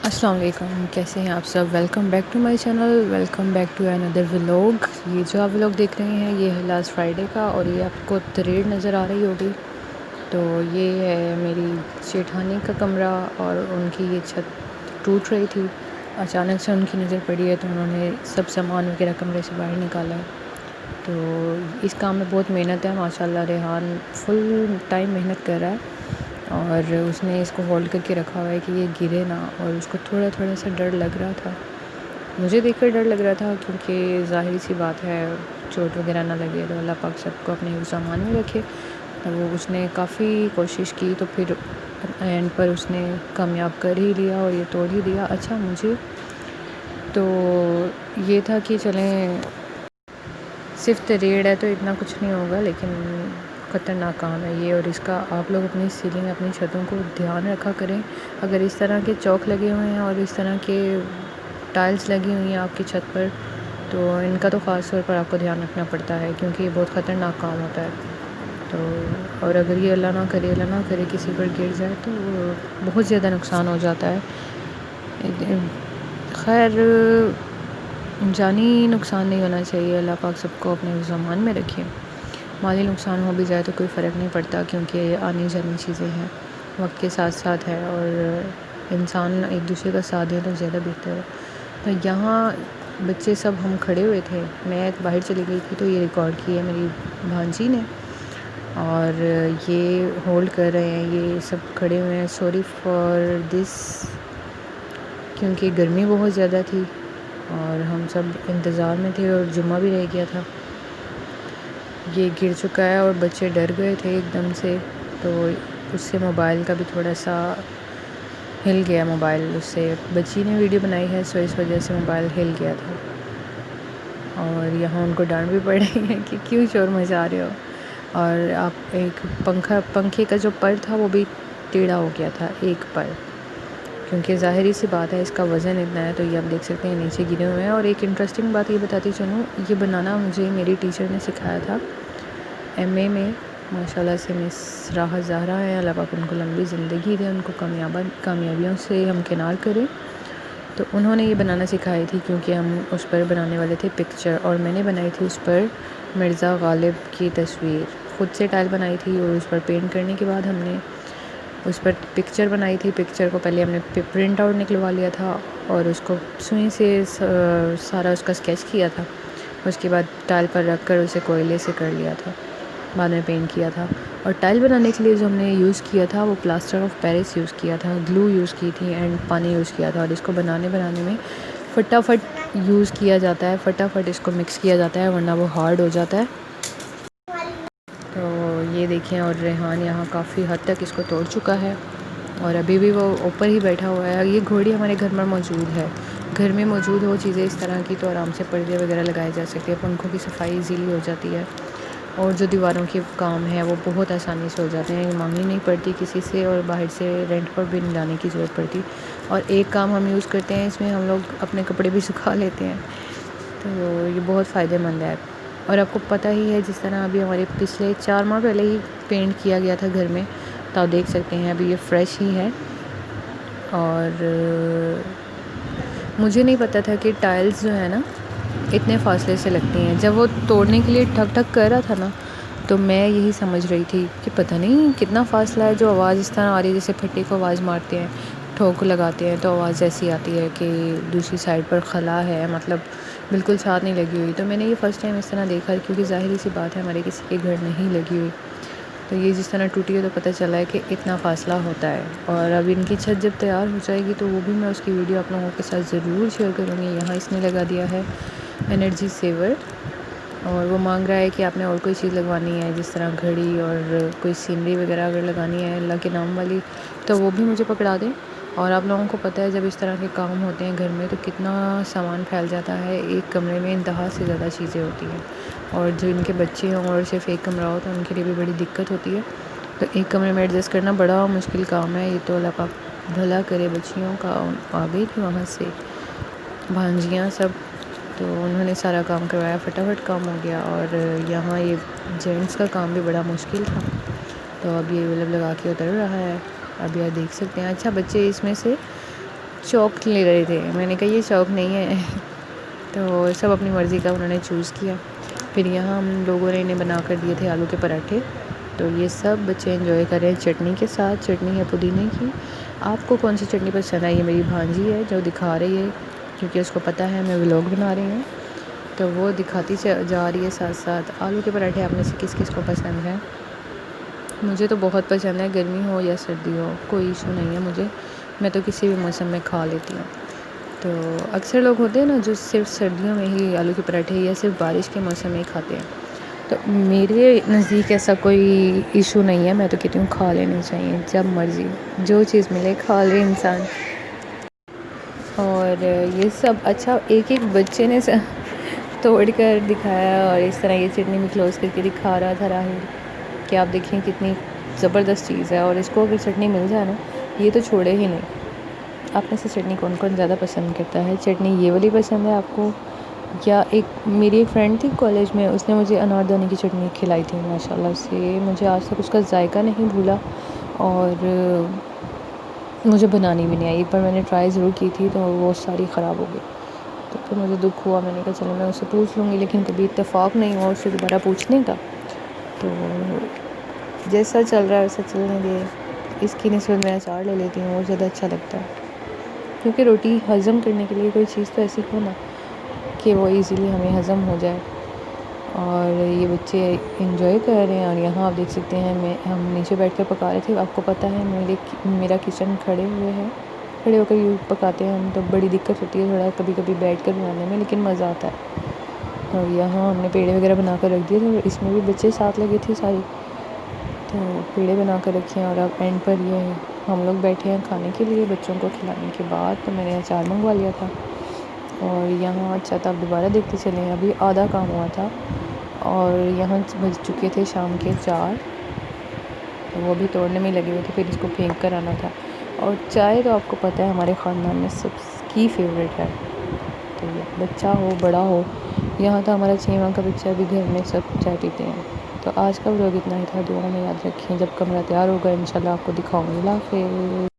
السلام علیکم، کیسے ہیں آپ سب؟ Welcome back to my channel, welcome back to Inder vlog. یہ جو آپ ولاگ دیکھ رہے ہیں یہ ہے لاسٹ فرائیڈے کا، اور یہ آپ کو تریڑ نظر آ رہی ہوگی تو یہ ہے میری جیٹھانی کا کمرہ، اور ان کی یہ چھت ٹوٹ رہی تھی، اچانک سے ان کی نظر پڑی ہے تو انہوں نے سب سامان وغیرہ کمرے سے باہر نکالا ہے۔ تو اس کام میں بہت محنت ہے، ماشاءاللہ ریحان فل ٹائم محنت کر رہا ہے، اور اس نے اس کو ہولڈ کر کے رکھا ہوا ہے کہ یہ گرے نہ، اور اس کو تھوڑا تھوڑا سا ڈر لگ رہا تھا، مجھے دیکھ کر ڈر لگ رہا تھا، کیونکہ ظاہری سی بات ہے چوٹ وغیرہ نہ لگے تو اللہ پاک سب کو اپنے سامان میں رکھے۔ تو اس نے کافی کوشش کی تو پھر اینڈ پر اس نے کامیاب کر ہی لیا اور یہ توڑ ہی دیا۔ اچھا، مجھے تو یہ تھا کہ چلیں صرف تریڑ ہے تو اتنا کچھ نہیں ہوگا، لیکن خطرناک کام ہے یہ، اور اس کا آپ لوگ اپنی سیلنگ اپنی چھتوں کو دھیان رکھا کریں۔ اگر اس طرح کے چوک لگے ہوئے ہیں اور اس طرح کے ٹائلز لگی ہوئی ہیں آپ کی چھت پر، تو ان کا تو خاص طور پر آپ کو دھیان رکھنا پڑتا ہے، کیونکہ یہ بہت خطرناک کام ہوتا ہے۔ تو اور اگر یہ اللہ نہ کرے کسی پر گر جائے تو بہت زیادہ نقصان ہو جاتا ہے۔ خیر، جانی نقصان نہیں ہونا چاہیے، اللہ پاک سب کو اپنے سامان میں رکھے۔ مالی نقصان ہو بھی جائے تو کوئی فرق نہیں پڑتا، کیونکہ آنی جانی چیزیں ہیں، وقت کے ساتھ ساتھ ہے، اور انسان ایک دوسرے کا ساتھ دے تو زیادہ بہتر ہے۔ تو یہاں بچے سب ہم کھڑے ہوئے تھے، میں باہر چلی گئی تھی تو یہ ریکارڈ کی ہے میری بھانجی نے، اور یہ ہولڈ کر رہے ہیں، یہ سب کھڑے ہوئے ہیں۔ سوری فار دس، کیونکہ گرمی بہت زیادہ تھی اور ہم سب انتظار میں تھے، اور جمعہ بھی رہ گیا تھا۔ یہ گر چکا ہے اور بچے ڈر گئے تھے ایک دم سے، تو اس سے موبائل کا بھی تھوڑا سا ہل گیا، موبائل اس سے بچی نے ویڈیو بنائی ہے، سو اس وجہ سے موبائل ہل گیا تھا، اور یہاں ان کو ڈانٹ بھی پڑ رہی ہے کہ کیوں شور مچا رہے ہو۔ اور آپ ایک پنکھے کا جو پر تھا وہ بھی ٹیڑھا ہو گیا تھا ایک پر، کیونکہ ظاہری سی بات ہے اس کا وزن اتنا ہے، تو یہ آپ دیکھ سکتے ہیں نیچے گرے ہوئے ہیں۔ اور ایک انٹرسٹنگ بات یہ بتاتی چلوں، یہ بنانا مجھے میری ٹیچر نے سکھایا تھا ایم اے میں، ماشاءاللہ سے مس راحت زہرا ہیں، اللہ پاک ان کو لمبی زندگی دے، ان کو کامیابیوں سے ہمکنار کرے۔ تو انہوں نے یہ بنانا سکھائی تھی، کیونکہ ہم اس پر بنانے والے تھے پکچر، اور میں نے بنائی تھی اس پر مرزا غالب کی تصویر، خود سے ٹائل بنائی تھی، اور اس پر پینٹ کرنے کے بعد ہم نے اس پر پکچر بنائی تھی۔ پکچر کو پہلے ہم نے پرنٹ آؤٹ نکلوا لیا تھا، اور اس کو سوئی سے سارا اس کا اسکیچ کیا تھا، اس کے بعد ٹائل پر رکھ کر اسے کوئلے سے کر لیا تھا، بعد میں پینٹ کیا تھا۔ اور ٹائل بنانے کے لیے جو ہم نے یوز کیا تھا وہ پلاسٹر آف پیرس یوز کیا تھا، گلو یوز کی تھی، اینڈ پانی یوز کیا تھا، اور اس کو بنانے میں فٹافٹ یوز کیا جاتا ہے، فٹافٹ اس کو مکس کیا جاتا ہے، ورنہ وہ ہارڈ ہو جاتا ہے۔ تو یہ دیکھیں، اور ریحان یہاں کافی حد تک اس کو توڑ چکا ہے، اور ابھی بھی وہ اوپر ہی بیٹھا ہوا ہے۔ یہ گھوڑی ہمارے گھر میں موجود ہے، گھر میں موجود ہو چیزیں اس طرح کی تو آرام سے پردے وغیرہ لگائے جا سکتے ہیں، پنکھوں کی صفائی ایزیلی ہو جاتی ہے، اور جو دیواروں کے کام ہے وہ بہت آسانی سے ہو جاتے ہیں، مانگنی نہیں پڑتی کسی سے، اور باہر سے رینٹ پر بھی نہیں لانے کی ضرورت پڑتی۔ اور ایک کام ہم یوز کرتے ہیں اس میں، ہم لوگ اپنے کپڑے بھی سکھا لیتے ہیں، تو یہ بہت فائدہ مند ہے۔ اور آپ کو پتہ ہی ہے، جس طرح ابھی ہمارے پچھلے 4 ماہ پہلے ہی پینٹ کیا گیا تھا گھر میں، تو آپ دیکھ سکتے ہیں ابھی یہ فریش ہی ہے۔ اور مجھے نہیں پتہ تھا کہ ٹائلز جو ہے نا اتنے فاصلے سے لگتی ہیں، جب وہ توڑنے کے لیے ٹھک ٹھک کر رہا تھا نا، تو میں یہی سمجھ رہی تھی کہ پتہ نہیں کتنا فاصلہ ہے، جو آواز اس طرح آ رہی ہے جیسے پھٹے کو آواز مارتے ہیں، ٹھوک لگاتے ہیں تو آواز ایسی آتی ہے کہ دوسری سائڈ پر خلا ہے، مطلب بالکل ساتھ نہیں لگی ہوئی۔ تو میں نے یہ فرسٹ ٹائم اس طرح دیکھا، کیونکہ ظاہری سی بات ہے ہمارے کسی کے گھر نہیں لگی ہوئی، تو یہ جس طرح ٹوٹی ہے تو پتہ چلا ہے کہ اتنا فاصلہ ہوتا ہے۔ اور اب ان کی چھت جب تیار ہو جائے گی تو وہ بھی میں اس کی ویڈیو آپ لوگوں کے ساتھ ضرور شیئر کروں گی۔ یہاں اس نے لگا دیا ہے انرجی سیور، اور وہ مانگ رہا ہے کہ آپ نے اور کوئی چیز لگوانی ہے، جس طرح گھڑی اور کوئی سینری وغیرہ اگر لگانی ہے اللہ کے نام والی تو وہ بھی مجھے پکڑا دیں۔ اور آپ لوگوں کو پتہ ہے جب اس طرح کے کام ہوتے ہیں گھر میں تو کتنا سامان پھیل جاتا ہے، ایک کمرے میں انتہا سے زیادہ چیزیں ہوتی ہیں، اور جو ان کے بچے ہوں اور صرف ایک کمرہ ہو تو ان کے لیے بھی بڑی دقت ہوتی ہے، تو ایک کمرے میں ایڈجسٹ کرنا بڑا مشکل کام ہے۔ یہ تو اللہ پاک بھلا کرے بچیوں کا، آ گئی تھی وہاں سے بھانجیاں سب، تو انہوں نے سارا کام کروایا، فٹافٹ کام ہو گیا۔ اور یہاں یہ جینٹس کا کام بھی بڑا مشکل تھا، تو اب یہ ولب لگا کے اتر رہا ہے، اب یہ دیکھ سکتے ہیں۔ اچھا، بچے اس میں سے چوک لے رہے تھے. میں نے کہا یہ چوک نہیں ہے. تو سب اپنی مرضی کا انہوں نے چوز کیا. پھر یہاں ہم لوگوں نے انہیں بنا کر دیے تھے آلو کے پراٹھے. تو یہ سب بچے انجوائے کر رہے ہیں چٹنی کے ساتھ. چٹنی ہے پودینے کی. آپ کو کون سی چٹنی پسند ہے؟ یہ میری بھانجی ہے جو دکھا رہی ہے، کیونکہ اس کو پتہ ہے میں ولاگ بنا رہی ہوں، تو وہ دکھاتی جا رہی ہے ساتھ ساتھ. آلو کے پراٹھے آپ میں سے کس کس کو پسند ہیں؟ مجھے تو بہت پسند ہے، گرمی ہو یا سردی ہو کوئی ایشو نہیں ہے مجھے. میں تو کسی بھی موسم میں کھا لیتی ہوں. تو اکثر لوگ ہوتے ہیں نا جو صرف سردیوں میں ہی آلو کے پراٹھے یا صرف بارش کے موسم میں ہی کھاتے ہیں. تو میرے نزدیک ایسا کوئی ایشو نہیں ہے. میں تو کہتی ہوں کھا لینے چاہیے جب مرضی جو چیز ملے کھا لے انسان. اور یہ سب اچھا ایک ایک بچے نے توڑ کر دکھایا اور اس طرح یہ چٹنی میں کلوز کر کے دکھا رہا تھا راہل کہ آپ دیکھیں کتنی زبردست چیز ہے. اور اس کو اگر چٹنی مل جائے نا یہ تو چھوڑے ہی نہیں. آپ میں سے چٹنی کون کون زیادہ پسند کرتا ہے؟ چٹنی یہ والی پسند ہے آپ کو، یا ایک میری ایک فرینڈ تھی کالج میں، اس نے مجھے اناردانی کی چٹنی کھلائی تھی ماشاء اللہ سے، مجھے آج تک اس کا ذائقہ نہیں بھولا اور مجھے بنانی بھی نہیں آئی. ایک بار میں نے ٹرائی ضرور کی تھی تو وہ ساری خراب ہو گئی. تو پھر مجھے دکھ ہوا. میں نے کہا چلو میں اس سے پوچھ لوں گی، لیکن کبھی اتفاق نہیں ہوا اس سے دوبارہ پوچھنے کا. تو جیسا چل رہا ہے ویسا چلنے دے. اس کی نسبت میں اچار لے لیتی ہوں، اور زیادہ اچھا لگتا ہے، کیونکہ روٹی ہضم کرنے کے لیے کوئی چیز تو ایسی ہو نا کہ وہ ایزیلی ہمیں ہضم ہو جائے. اور یہ بچے انجوائے کر رہے ہیں. اور یہاں آپ دیکھ سکتے ہیں ہم نیچے بیٹھ کر پکا رہے تھے. آپ کو پتہ ہے میرا کچن کھڑے ہوئے ہے، کھڑے ہو کر یوں پکاتے ہیں ہم، تو بڑی دقت ہوتی ہے تھوڑا کبھی کبھی بیٹھ کر بنانے میں، لیکن مزہ آتا ہے. اور یہاں ہم نے پیڑے وغیرہ بنا کر رکھ دیے تھے، اور اس میں بھی بچے ساتھ لگے تھے ساری، تو پیڑے بنا کر رکھے ہیں. اور اب اینڈ پر یہ ہم لوگ بیٹھے ہیں کھانے کے لیے بچوں کو کھلانے کے بعد. تو میں نے اچار منگوا لیا تھا. اور یہاں اچھا تو آپ دوبارہ دیکھتے چلے ہیں، ابھی آدھا کام ہوا تھا اور یہاں بج چکے تھے شام کے 4. تو وہ بھی توڑنے میں لگے ہوئے تھے، پھر اس کو پھینک کر آنا تھا. اور چائے تو آپ کو پتہ ہے ہمارے خاندان میں سب کی فیوریٹ ہے. تو بچہ ہو بڑا ہو، یہاں تو ہمارا 6 ماہ کا بچہ بھی گھر میں سب چائے پیتے ہیں. تو آج کا ولاگ اتنا ہی تھا. دعا میں یاد رکھیں. جب کمرہ تیار ہوگا انشاءاللہ آپ کو دکھاؤں گی. اللہ حافظ.